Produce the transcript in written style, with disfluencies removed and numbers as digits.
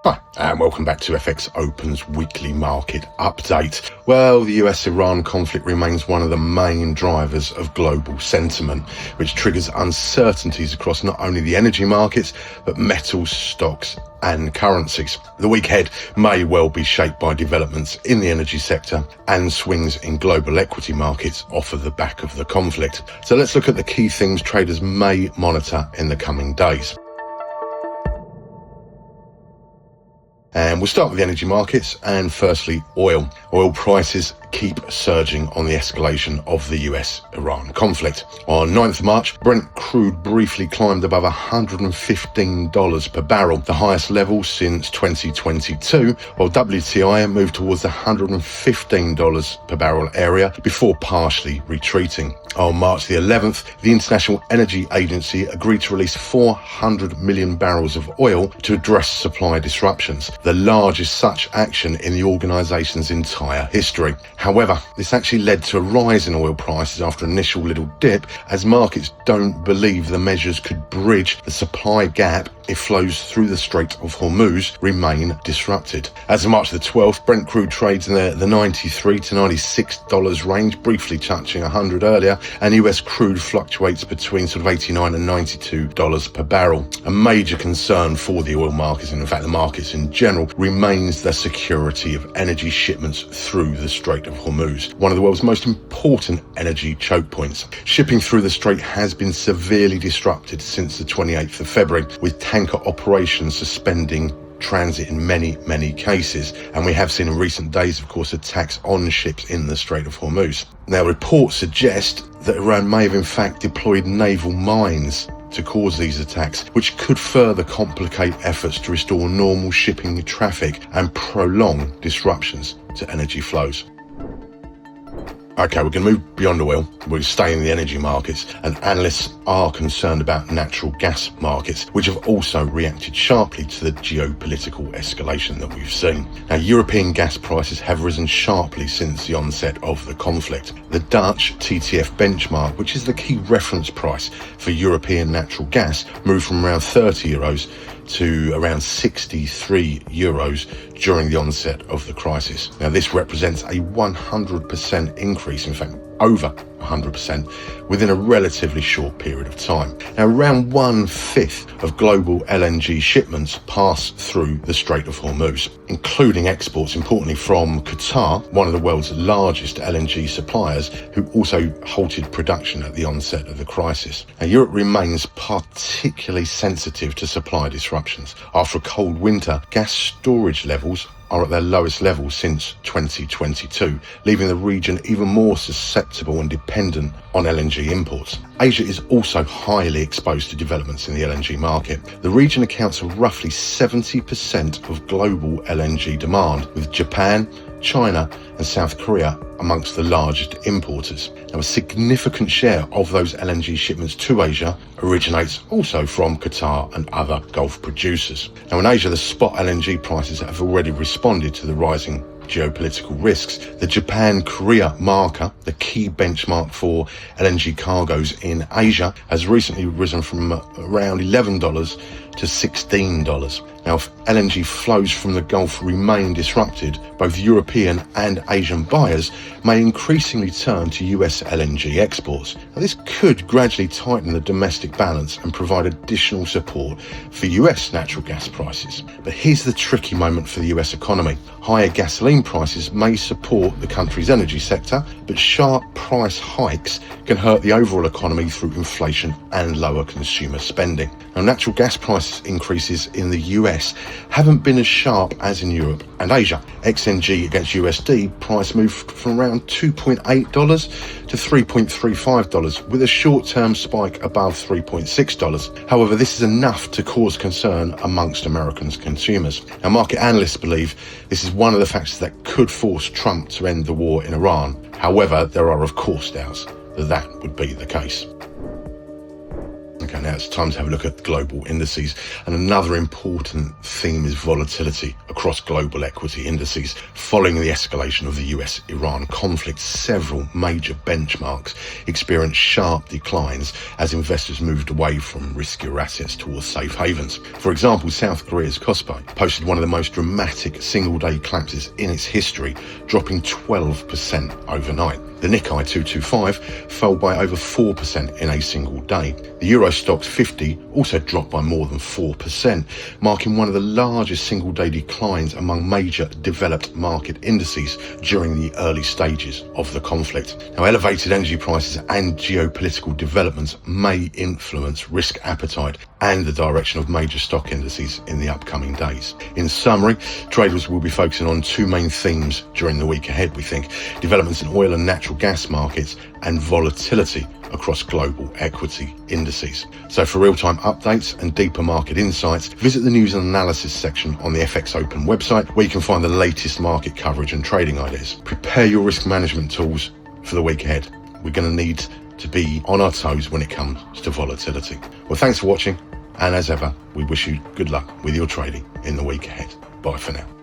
Hi, and welcome back to FX Open's weekly market update. Well, the US-Iran conflict remains one of the main drivers of global sentiment, which triggers uncertainties across not only the energy markets, but metals, stocks, and currencies. The week ahead may well be shaped by developments in the energy sector and swings in global equity markets off of the back of the conflict. So let's look at the key things traders may monitor in the coming days. And we'll start with the energy markets, and firstly, oil. Oil prices keep surging on the escalation of the US-Iran conflict. On 9th of March, Brent crude briefly climbed above $115 per barrel, the highest level since 2022, while WTI moved towards the $115 per barrel area before partially retreating. On March the 11th, the International Energy Agency agreed to release 400 million barrels of oil to address supply disruptions, the largest such action in the organisation's entire history. However, this actually led to a rise in oil prices after an initial little dip, as markets don't believe the measures could bridge the supply gap if flows through the Strait of Hormuz remain disrupted. As of March the 12th, Brent crude trades in the $93 to $96 range, briefly touching 100 earlier, and US crude fluctuates between sort of $89 and $92 per barrel. A major concern for the oil markets, and in fact the markets in general, remains the security of energy shipments through the Strait of Hormuz, one of the world's most important energy choke points. Shipping through the strait has been severely disrupted since the 28th of February, with tanker operations suspending transit in many cases, and we have seen in recent days, of course, attacks on ships in the Strait of Hormuz. Now, reports suggest that Iran may have in fact deployed naval mines to cause these attacks, which could further complicate efforts to restore normal shipping traffic and prolong disruptions to energy flows. Okay, we're going to move beyond oil. We'll stay in the energy markets, and analysts are concerned about natural gas markets, which have also reacted sharply to the geopolitical escalation that we've seen. Now, European gas prices have risen sharply since the onset of the conflict. The Dutch TTF benchmark, which is the key reference price for European natural gas, moved from around 30 euros to around 63 euros during the onset of the crisis. Now, this represents a 100% increase, in fact, over 100%, within a relatively short period of time. Now, around 1/5 of global LNG shipments pass through the Strait of Hormuz, including exports, importantly, from Qatar, one of the world's largest LNG suppliers, who also halted production at the onset of the crisis. Now, Europe remains particularly sensitive to supply disruptions. After a cold winter, gas storage levels are at their lowest level since 2022, leaving the region even more susceptible and dependent on LNG imports. Asia is also highly exposed to developments in the LNG market. The region accounts for roughly 70% of global LNG demand, with Japan, China and South Korea amongst the largest importers. Now, a significant share of those LNG shipments to Asia originates also from Qatar and other Gulf producers. Now, in Asia, the spot LNG prices have already responded to the rising geopolitical risks. The Japan-Korea marker, the key benchmark for LNG cargoes in Asia, has recently risen from around $11 to $16. Now, if LNG flows from the Gulf remain disrupted, both European and Asian buyers may increasingly turn to US LNG exports. Now, this could gradually tighten the domestic balance and provide additional support for US natural gas prices. But here's the tricky moment for the US economy. Higher gasoline prices may support the country's energy sector, but sharp price hikes can hurt the overall economy through inflation and lower consumer spending. Now, natural gas price increases in the US haven't been as sharp as in Europe and Asia. XNG against USD price moved from around $2.8 to $3.35, with a short-term spike above $3.6. However, this is enough to cause concern amongst American consumers. Now, market analysts believe this is one of the factors that could force Trump to end the war in Iran. However, there are of course doubts that that would be the case. Okay, now it's time to have a look at global indices. And another important theme is volatility across global equity indices. Following the escalation of the US-Iran conflict, several major benchmarks experienced sharp declines as investors moved away from riskier assets towards safe havens. For example, South Korea's kospi posted one of the most dramatic single-day collapses in its history, dropping 12% overnight. The Nikkei 225 fell by over 4% in a single day. The Euro Stoxx 50 also dropped by more than 4%, marking one of the largest single-day declines among major developed market indices during the early stages of the conflict. Now, elevated energy prices and geopolitical developments may influence risk appetite and the direction of major stock indices in the upcoming days. In summary, traders will be focusing on two main themes during the week ahead, we think: developments in oil and natural gas markets and volatility across global equity indices. So for real-time updates and deeper market insights, visit the news and analysis section on the FX Open website, where you can find the latest market coverage and trading ideas. Prepare your risk management tools for the week ahead. We're going to need to be on our toes when it comes to volatility. Well, thanks for watching, and as ever, we wish you good luck with your trading in the week ahead. Bye for now.